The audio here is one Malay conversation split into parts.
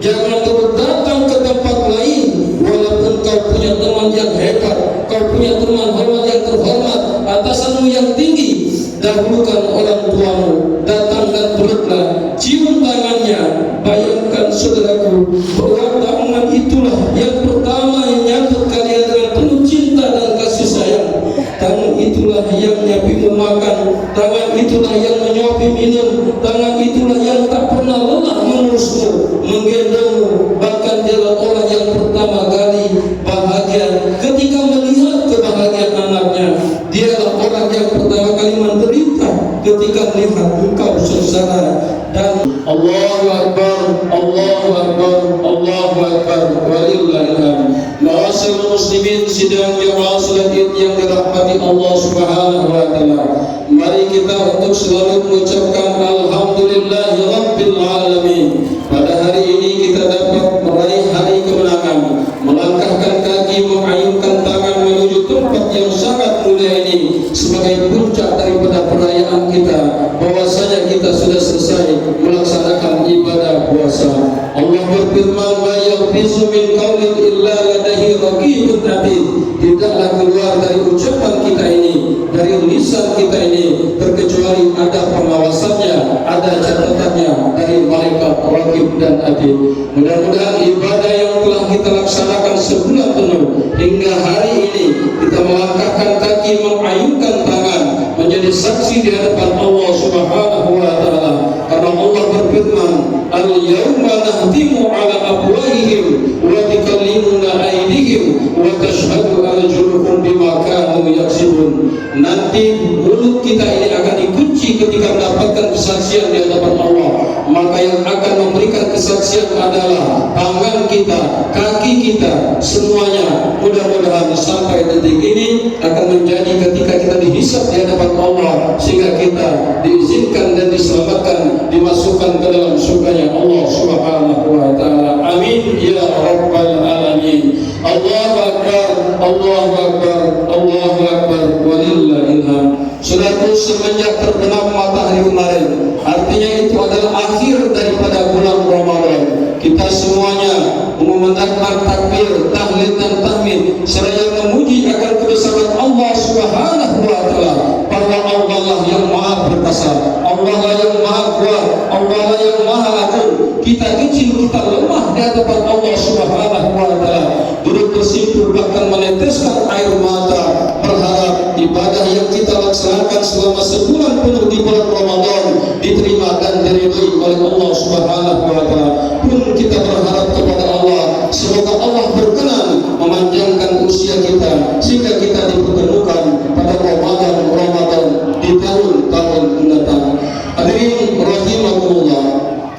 Jangan kau datang ke tempat lain walaupun kau punya teman yang hebat, kau punya teman hormat yang terhormat, atasanmu yang tinggi. Dahulukan orang tuamu, datang dan peluklah, cium tangannya. Bayangkan saudaraku, bahwa tangan itulah yang pertama yang menyambut kalian dengan penuh cinta dan kasih sayang. Tangan itulah yang menyapimu makan, tangan itulah yang menyuapi minum, tangan itulah yang tak pernah lelah mengurusmu, menggendongmu. Bahkan dialah orang yang pertama kali bahagia ketika melihat kebahagiaan anaknya. Dialah orang yang pertama kali menderita ketika melihat engkau sengsara. Dan Allahu Akbar, Allahu Akbar, Allahu Akbar, walillahil hamd. Ma'asyiral muslimin sidang jamaah salat Id yang dirahmati Allah Subhanahu wa taala. Mari kita untuk selalu mengucapkan alhamdulillahi rabbil alamin. Pada hari ini kita dapat meraih hari kemenangan, melangkahkan kaki, mengayunkan tangan menuju tempat yang sangat mulia ini sebagai puncak daripada perayaan kita, bahwasanya kita sudah selesai melaksanakan ibadah puasa. Allah berfirman, "Ma yalfizu min qaulin illa ladaihi raqibun atid." Tidaklah keluar dari ucapan kita ini, dari lisan kita ini, terkecuali ada pengawasannya, ada catatannya dari malaikat raqib dan atid. Mudah-mudahan ibadah yang telah kita laksanakan sebulan penuh hingga hari ini, kita melangkahkan kaki, mengayunkan tangan, menjadi saksi di hadapan Allah Subhanahu wa taala. Karena Allah berfirman, "Al-yawma nahtimu 'ala afwahihim wa tukallimuna aydihim wa tashhadu arjuluhum bima kanu yaksibun." Nanti mulut kita ini akan dikunci ketika mendapatkan kesaksian di hadapan Allah. Maka yang akan memberikan kesaksian adalah tangan kita, kaki kita, semuanya. Mudah-mudahan sampai detik ini akan menjadi ketika kita dihisab di hadapan Allah, sehingga kita diizinkan dan diselamatkan, dimasukkan ke dalam surganya Allah Subhanahu wa taala. Amin ya rabbal alamin. Allahu akbar, Allahu akbar, Allahu akbar, walillahil hamd. Saudaraku, semenjak terbenam matahari kemarin, artinya itu adalah akhir daripada bulan Ramadan. Kita semuanya mengumandangkan takbir, tahlil dan tahmid seraya memuji akan kebesaran Allah Subhanahu wa taala. Karena Allah lah yang Maha Perkasa, Allah lah yang Maha Kuat, Allah lah yang Maha Agung. Kita kecil, kita lemah di hadapan Allah Subhanahu wa taala. Duduk bersimpuh bahkan meneteskan air mata, berharap ibadah yang kita laksanakan selama sebulan penuh di bulan Ramadan diterima dan diridhai oleh Allah Subhanahu wa taala. Pun kita berharap kepada Allah, semoga Allah berkenan memanjangkan usia kita sehingga kita dipertemukan pada Ramadan di tahun-tahun mendatang. Hadirin rahimakumullah,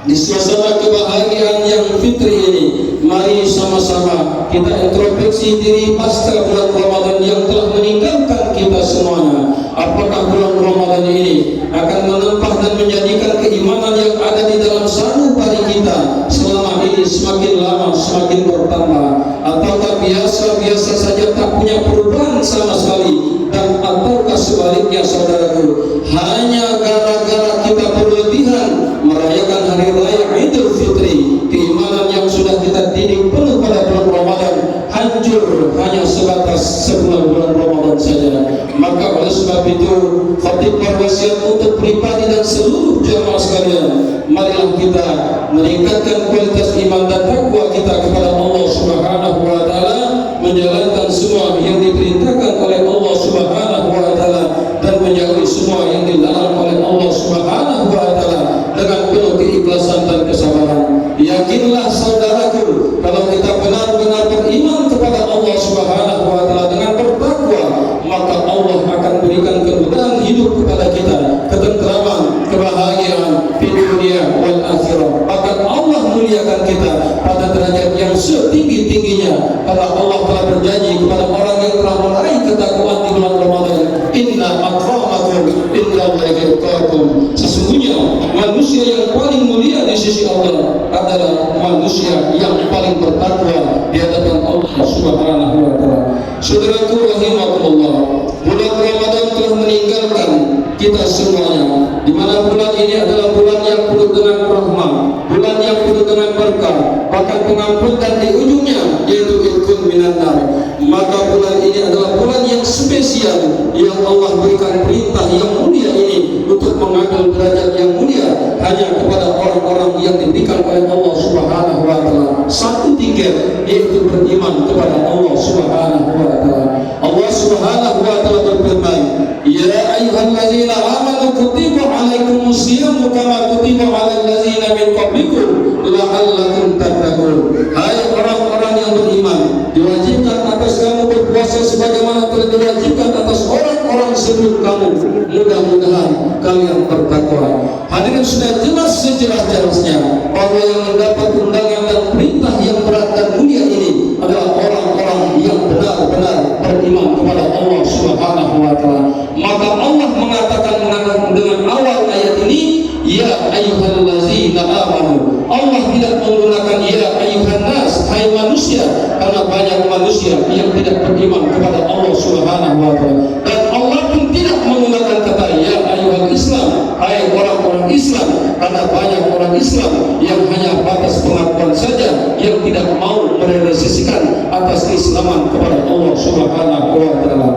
di suasana kebahagiaan yang fitri ini, mari sama-sama kita introspeksi diri pasca bulan Ramadan yang telah meninggalkan kita semuanya. Apakah bulan Ramadan ini akan menempah dan menjadikan keimanan yang ada di dalam sanubari kita selama ini semakin lama semakin bertambah, ataukah biasa-biasa saja tak punya perubahan sama sekali? Dan ataukah sebaliknya saudaraku, hanya gara-gara kita berlebihan merayakan hari raya Idul Fitri, keimanan yang sudah kita didik penuh pada bulan Ramadan hancur hanya sebatas sebulan bulan Ramadan saja. Maka oleh sebab itu, khatib berwasiat untuk pribadi dan seluruh jamaah sekalian, marilah kita meningkatkan kualitas iman dan takwa kita kepada Allah Subhanahu wa taala, menjalankan semua yang diperintahkan oleh Allah Subhanahu wa taala dan menjauhi semua yang dilarang oleh Allah Subhanahu wa taala dengan penuh keikhlasan dan kesabaran. Yakinlah saudaraku, kalau kita benar-benar beriman kepada Allah Subhanahu wa taala dengan bertakwa, maka Allah akan berikan kemudahan hidup kepada kita, ketentraman, kebahagiaan di dunia wal akhirah. Bahkan Allah muliakan kita pada derajat yang setinggi-tingginya, karena Allah telah berjanji kepada orang yang telah meraih ketakwaan di bulan Ramadan, inna akramakum indallahi atqakum. Sesungguhnya manusia yang paling mulia di sisi Allah adalah manusia yang paling bertakwa di hadapan Allah Subhanahu wa taala. Saudaraku rahimakumullah, bulan Ramadan telah meninggalkan kita semuanya, di mana bulan ini adalah bulan yang penuh dengan rahmat, bulan yang penuh dengan berkah. bahkan pengampunan di ujungnya yaitu irkun minan nar. Maka bulan ini adalah bulan yang spesial yang Allah berikan perintah yang mulia ini untuk mengambil derajat yang mulia hanya kepada orang-orang yang diberikan oleh Allah Subhanahu wa taala satu tiket, yaitu beriman kepada Allah Subhanahu wa taala. Allah Subhanahu wa taala berfirman, "Ya ayyuhallazina amanu kutiba alaikumus syiyamu kama kutiba alal ladzina min qablikum la'allakum tattaqun." Hai orang-orang yang beriman, diwajibkan atas kamu berpuasa sebagaimana telah diwajibkan atas orang-orang sebelum kamu. Mudah-mudahan kalian bertakwa. Hadirin, sudah jelas sejelas-jelasnya bahwa yang mendapat undangan dan perintah yang berat dan mulia ini adalah orang-orang yang benar-benar beriman kepada Allah Subhanahu wa taala. Maka Allah mengatakan dengan awal ayat ini, ya ayyuhallazina amanu. Allah tidak menggunakan ya ayyuhan nas, hai manusia, karena banyak manusia yang tidak beriman kepada Allah Subhanahu wa taala. Dan Allah pun tidak menggunakan kata ya ayyuhal Islam, hai orang-orang Islam, karena banyak orang Islam yang hanya batas pengakuan saja, yang tidak mau merealisasikan atas keislaman kepada Allah Subhanahu wa taala.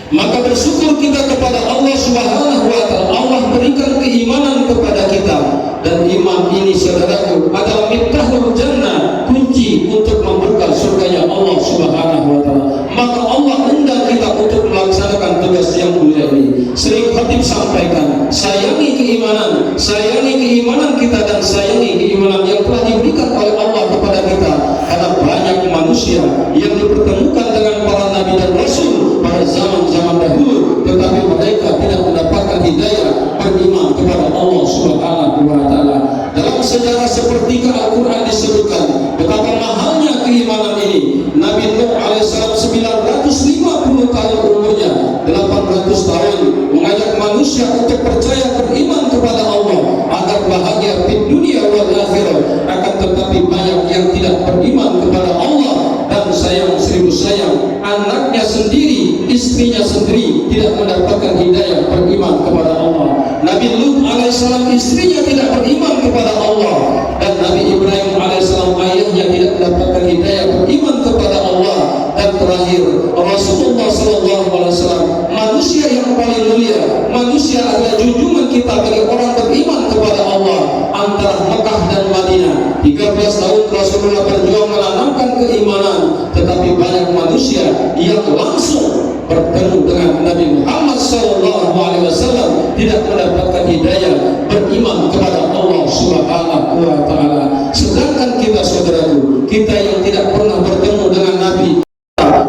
Maka bersyukur kita kepada Allah Subhanahu wa taala. Allah berikan keimanan kepada kita, dan iman ini saudaraku adalah miftahul jannah, kunci untuk membuka surganya Allah Subhanahu wa taala. Maka Allah undang kita untuk melaksanakan tugas yang mulia ini. Sering khatib sampaikan, sayangi keimanan kita, dan sayangi keimanan yang telah diberikan oleh Allah kepada kita. Karena banyak manusia yang dipertemukan dengan para nabi dan rasul pada zaman-zaman dahulu, tetapi mereka tidak mendapatkan hidayah beriman kepada Allah Subhanahu wa taala. Dalam sejarah seperti Al-Qur'an disebutkan betapa mahalnya keimanan ini. Nabi Nuh alaihissalam 950 tahun umurnya, 800 tahun mengajak manusia untuk percaya beriman kepada Allah agar bahagia di dunia wal akhirah. Akan tetapi banyak yang tidak beriman kepada Allah, dan sayang seribu sayang, anaknya sendiri, istrinya sendiri tidak mendapatkan hidayah beriman kepada Allah. Nabi Lut alaihissalam istrinya tidak beriman kepada Allah, dan Nabi Ibrahim alaihissalam ayahnya tidak mendapatkan hidayah beriman kepada Allah. Dan terakhir Rasulullah SAW, manusia yang paling mulia, manusia adalah junjungan kita bagi orang beriman kepada Allah. Antara Mekah dan Madinah 13 tahun Rasulullah berjuang menanamkan keimanan, tetapi banyak manusia yang langsung bertemu dengan Nabi Muhammad SAW tidak mendapatkan hidayah beriman kepada Allah Subhanahu wa taala. Sedangkan kita saudaraku, kita yang tidak pernah bertemu dengan Nabi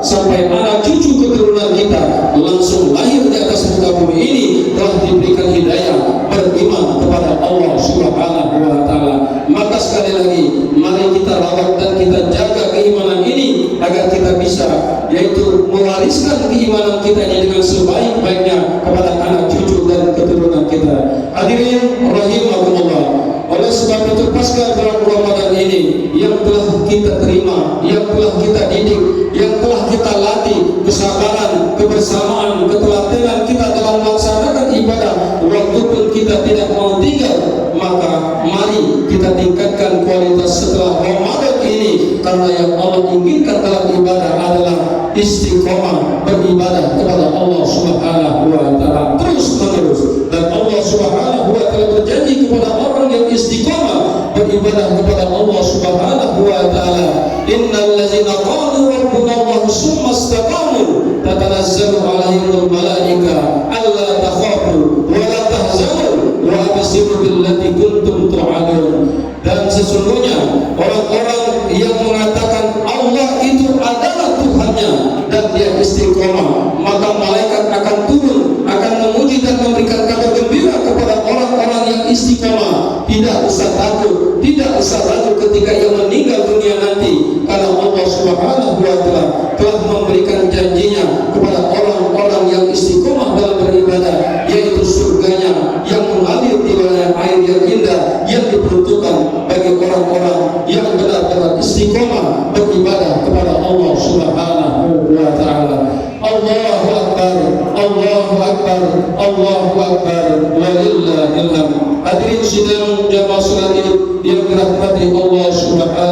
sampai anak cucu keturunan kita langsung lahir di atas muka bumi ini telah diberikan hidayah beriman kepada Allah Subhanahu wa taala. Maka sekali lagi, mari kita rawat dan kita jaga keimanan ini agar kita bisa, yaitu mewariskan keimanan kita ini dengan sebaik-baiknya kepada anak cucu dan keturunan kita. Hadirin rahimakumullah. Oleh sebab itu pasca bulan Ramadan ini yang telah kita terima, yang telah kita didik, yang telah kita latih kesabaran, kebersamaan, ketelatenan kita dalam melaksanakan ibadah, waktu pun kita tidak mau tinggal. Maka mari kita tingkatkan kualitas setelah Ramadan ini, karena yang Allah inginkan dalam ibadah adalah istiqomah beribadah kepada Allah Subhanahu wa taala terus menerus. Dan Allah Subhanahu wa taala berjanji kepada orang yang istiqomah beribadah kepada Allah Subhanahu wa taala, innal ladzina qalu rabbuna Allah tsumma istaqamu tatanazzalu alaihimul malaika alla takhafu wa la tahzanu wa abshiru billati kuntum tu'adun. Dan sesungguhnya orang-orang yang mengatakan Allah itu adalah Tuhannya dan dia istiqomah, maka malaikat akan turun, akan memuji dan memberikan kabar gembira kepada orang-orang yang istiqomah. Tidak usah takut, tidak usah ragu ketika ia meninggal dunia nanti, karena Allah Subhanahu wa taala telah memberikan janjinya kepada orang-orang yang istiqomah dalam beribadah, yaitu surganya yang mengalir di wilayah air yang indah yang diperuntukkan bagi orang-orang yang benar-benar istiqomah beribadah kepada Allah Subhanahu wa taala. Allahu akbar, Allahu akbar, Allahu akbar, walillahil hamd. Hadirin sidang jamaah salat yang dirahmati Allah Subhanahu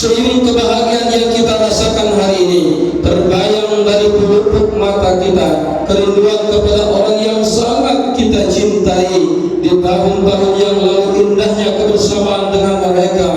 Seiring kebahagiaan yang kita rasakan hari ini, terbayang dari pelupuk mata kita kerinduan kepada orang yang sangat kita cintai. Di tahun-tahun yang lalu indahnya kebersamaan dengan mereka,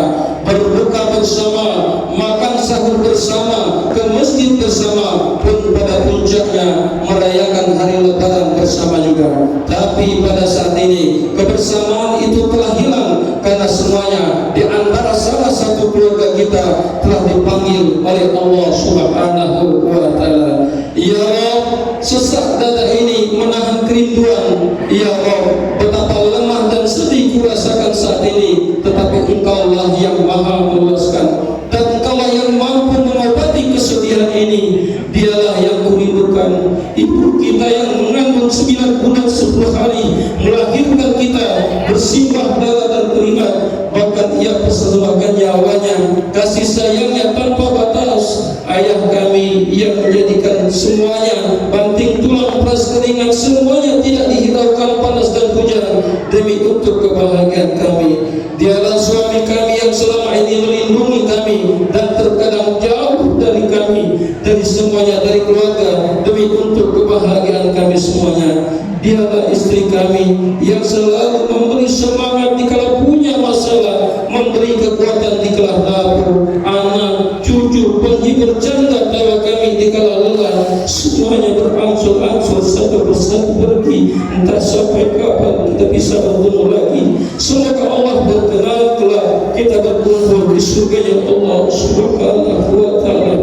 berbuka bersama, makan sahur bersama, ke masjid bersama, pun pada puncaknya merayakan hari lebaran bersama juga. Tapi pada saat ini kebersamaan itu telah hilang karena semuanya di antara salah satu keluarga kita telah dipanggil oleh Allah Subhanahu wa taala. Ya Rabb, sesak dada ini menahan kerinduan. Ya Rabb, betapa lemah dan sedih kurasakan saat ini, tetapi Engkaulah yang Maha meluaskan dan Engkaulah yang mampu mengobati kesedihan ini. Dialah yang kurindukan. Ibu kita yang mengandung 9 bulan 10 hari melahirkan kita bersimbah darah dan keringat, bahkan ia persembahkan nyawanya, kasih sayangnya tanpa batas. Ayah kami yang menjadikan semuanya banting tulang peras keringat, semuanya tidak dihiraukan panas dan hujan demi untuk kebahagiaan kami. Dialah suami kami yang selama ini melindungi kami dan terkadang jauh dari kami, dari semuanya, dari keluarga, demi untuk kebahagiaan kami semuanya. Dialah istri kami yang selalu memberi semangat dikala punya masalah, memberi kekuatan dikala dapur, anak, cucu, penghibur canda tawa kami dikala lelah. Semuanya berangsur-angsur satu persatu pergi, entah sampai kapan kita bisa bertemu lagi. Semoga Allah berkenan kelak kita berkumpul di surganya Allah Subhanahu wa taala.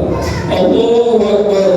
Allahu Akbar,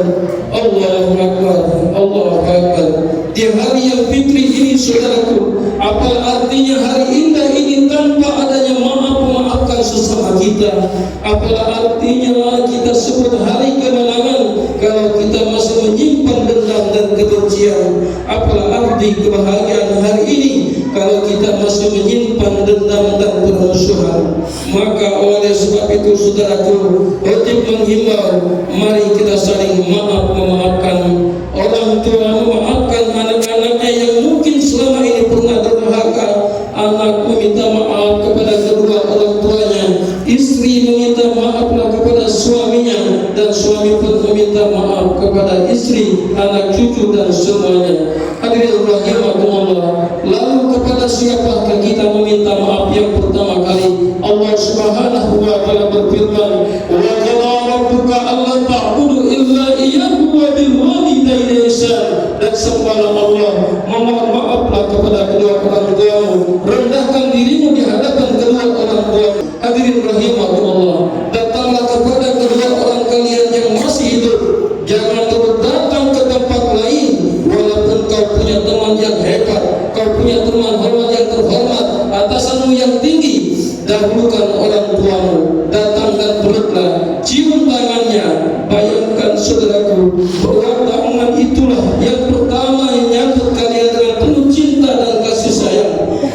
Allahu Akbar, Allahu Akbar. Di hari yang fitri ini saudaraku, apa artinya hari indah ini tanpa adanya maafkan sesama kita? Apalah artinya kita sebut hari kemenangan kalau kita masih menyimpan dendam dan kebencian? Apalah arti kebahagiaan hari ini kalau kita masih menyimpan dendam dan permusuhan? Maka oleh sebab itu saudaraku, wajib menghimbau, mari kita saling memaafkan. Orang tua memaafkan anak-anaknya yang mungkin selama ini pernah durhaka. Anak meminta maaf kepada kedua orang tuanya, istri meminta maaflah kepada suaminya, dan suami pun meminta maaf kepada istri, anak cucu dan semuanya. Hadirin rahimakumullah. Lalu kepada siapakah kita meminta maaf? Yang pertama kali Allah Subhanahu wa taala berfirman, wa qala rabbuka alla ta'budu illa iyyahu wa bil walidayni ihsan. Dan sembahlah Allah, memohon maaflah kepada kedua orang tuamu, rendahkan dirimu di hadapan kedua orang tuamu. Hadirin rahimakumullah, datanglah kepada kedua orang kalian yang masih hidup, jangan terus datang ke tempat lain. Walaupun kau punya teman yang hebat, kau punya teman hormat yang terhormat, atasanmu yang tinggi, dahulukan orang tuamu, datang dan peluklah, cium tangannya. Bayangkan saudaraku, bahwa tangan itulah yang pertama yang nyambut kalian dengan penuh cinta dan kasih sayang.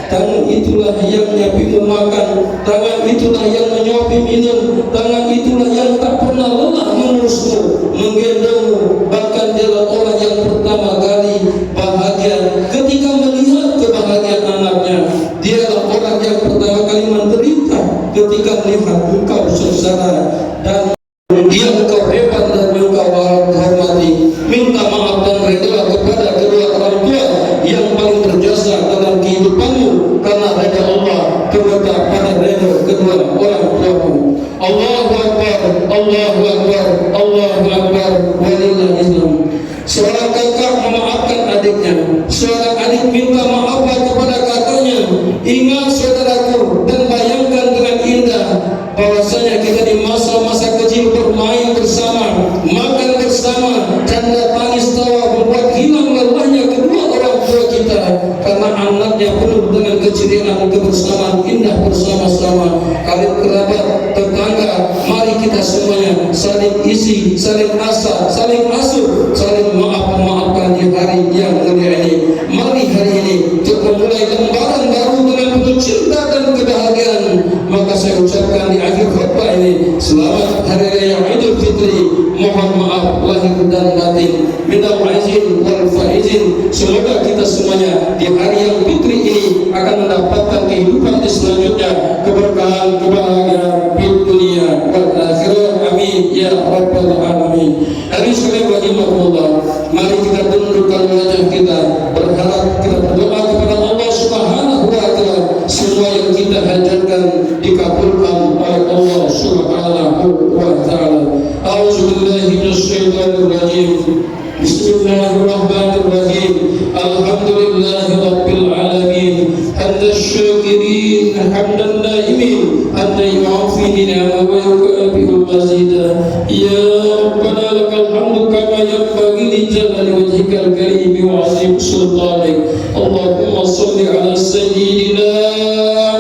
Tangan itulah yang nyapimu makan, tangan itulah yang menyuapi minum, tangan itulah yang tak pernah lelah mengurusmu, menggendongmu. Bahkan dialah orang yang pertama kali bahagia ketika melihat kebahagiaan anaknya. Dialah orang yang pertama kali menderita ketika melihat engkau sengsara, dan dia engkau hebat dan engkau hormati. Minta maaf dan rela kepada kedua orang tua yang paling berjasa dalam kehidupanmu, karena hanya Allah terletak pada rela kedua orang tuamu. Allahu Akbar, Allahu Akbar, Allahu Akbar, walillahilhamd. Seorang kakak memaafkan adiknya, seorang adik minta maaflah kepada kakaknya. Ingat saudaraku, dan bayangkan dengan indah bahwasanya kita di masa-masa kecil bermain bersama, makan bersama, canda tangis tawa membuat hilang lelahnya kedua orang tua kita, karena anaknya penuh dengan keceriaan, kebersamaan indah bersama-sama. Karib kerabat, tetangga, mari kita semuanya saling isi, saling asa, saling asuh, saling maafkan di hari yang mulia ini. Mari hari ini untuk memulai lembaran baru dengan penuh cinta dan kebahagiaan. Maka saya ucapkan di akhir khutbah ini, selamat hari raya Idul Fitri. Mohon maaf lahir dan batin, minal aizin wal faizin. Semoga kita semuanya di hari yang fitri ini akan mendapatkan kehidupan di selanjutnya, keberkahan, kebahagiaan di dunia. hajatkan dikabulkan oleh Allah Subhanahu wa taala. A'udzubillahi minasyaitonir rajim. Bismillahirrahmanirrahim. Alhamdulillahi rabbil alamin. Hamdan syakirin, hamdan naimin, hamdan yu'afi ni'ama wa yukafi'u mazida. Ya Rabbana lakal hamdu kama yanbaghi li jalali wajhikal karim wa 'azim sultanik. Allahumma shalli ala sayyidina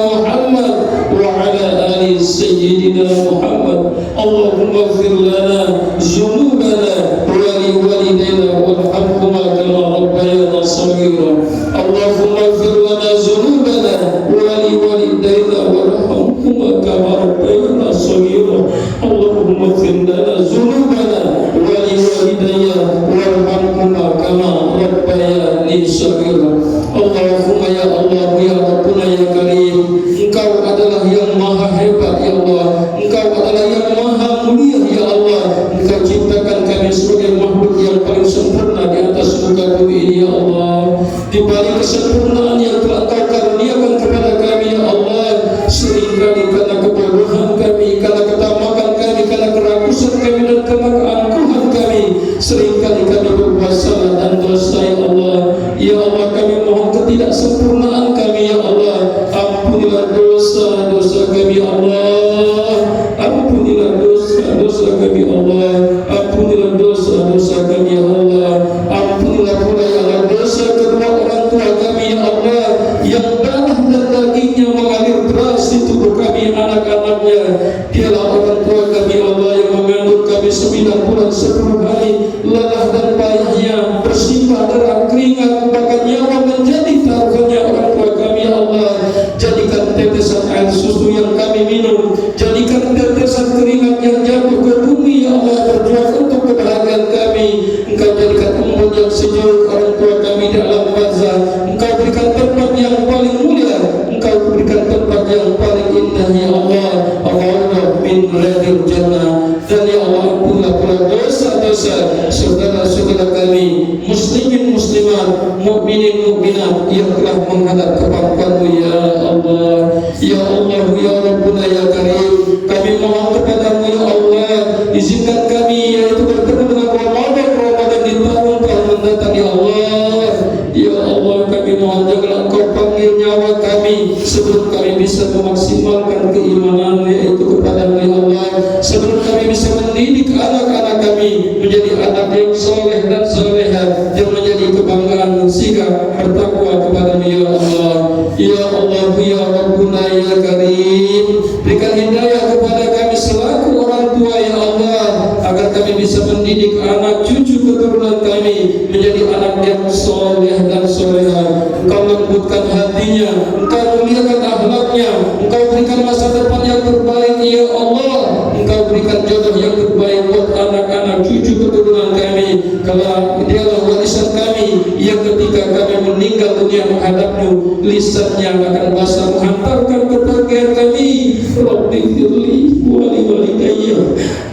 Muhammad wa ala ali sayyidina Muhammad. Allahumma ighfir lana dzunubana wa li walidayna warhamhuma kama rabbayana shaghira. Allahumma ighfir lana dzunubana wa li walidayna warhamhuma kama rabbayana shaghira. Allahumma ighfir lana dzunubana wa li walidayna warhamhuma kama rabbayani shaghira. Allahumma ya Allah ya Rabbuna ya Karim, Engkau adalah yang maha hebat ya Allah, Engkau adalah yang maha mulia ya Allah. Engkau ciptakan kami sebagai makhluk yang paling sempurna di atas muka bumi ini ya Allah. Di balik kesempurnaan yang telah Engkau karuniakan kepada kami ya Allah, seringkali karena kebodohan kami, karena ketamakan kami, karena kerakusan kami dan karena keangkuhan kami, seringkali kami berbuat salah dan dosa ya Allah. Ya Allah, kami mohon ketidaksempurnaan kami ya Allah. Ampunilah dosa-dosa kami ya Allah. Ampunilah dosa-dosa kami ya Allah. Ampunilah dosa-dosa kami ya Allah. Ampunilah pula ya Allah dosa kedua orang tua kami ya Allah, yang darah dan dagingnya mengalir deras di tubuh kami anak-anaknya. Dialah orang tua kami ya Allah yang mengandung kami 9 bulan 10 hari, lelah dan payahnya bersimbah darah keringat bahkan nyawa menjadi taruhannya orang tua kami ya Allah. Jadikan tetesan air susu yang kami minum, jadikan tetesan keringat yang jatuh ke bumi ya Allah berjuang untuk kebahagiaan kami. Engkau jadikan embun yang sejuk orang tua kami di alam barzah. Engkau berikan tempat yang paling mulia, Engkau berikan tempat yang paling indah ya Allah. Allahumma min radil jannah. Dan ya Allah, ampunilah pula dosa-dosa saudara-saudara kami muslimin muslimat, mukminin mukminat yang telah menghadap kepada-Mu ya Allah. Ya Allah ya Rabbuna ya Karim, kami mohon kepada-Mu ya Allah, izinkan kami yaitu bertemu dengan Ramadan di tahun-tahun mendatang ya Allah. Ya Allah, kami mohon janganlah Engkau panggil nyawa kami sebelum kami bisa memaksimalkan keimanan yaitu kepada-Mu ya Allah, sebelum kami bisa mendidik anak-anak kami menjadi anak yang soleh dan soleha, yang menjadi kebanggaan sikap bertakwa kepada-Mu ya Allah. Ya Allah ya Rabbuna ya Karim, berikan hidayah kepada kami selaku orang tua ya Allah, agar kami bisa mendidik anak cucu keturunan kami menjadi anak yang soleh dan soleha. Engkau lembutkan hatinya, Engkau muliakan akhlaknya, Engkau berikan masa depan yang terbaik ya Allah. Engkau berikan jodoh yang terbaik buat anak-anak cucu keturunan kami, kalau dialah warisan kami yang ketika kami meninggal dunia menghadap-Mu, lisannya akan basah menghantarkan kepergian kami. Rabbi firli wa li walidayya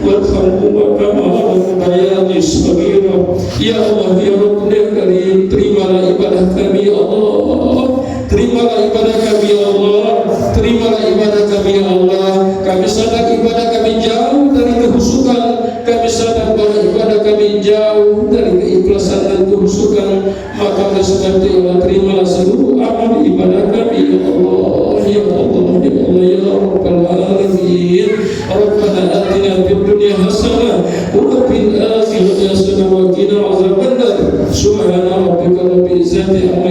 warhamhuma kama rabbayani shaghira. Ya Allah ya Rabbuna ya Karim, terimalah ibadah kami ya Allah. Terimalah ibadah kami ya Allah. Terimalah ibadah kami ya Allah. Kami sadar ibadah kami jauh dari kehusukan, kami sadar bahwa ibadah kami jauh dari keikhlasan dan kehusukan. Maka oleh sebab itu Allah, terimalah seluruh amal ibadah kami ya Allah. Ya Allah ya Allah ya Rabbal alamin. Rabbana atina fid dunya hasanah wa fil akhirati hasanah wa qina azabannar. Subhana rabbika rabbil izzati amma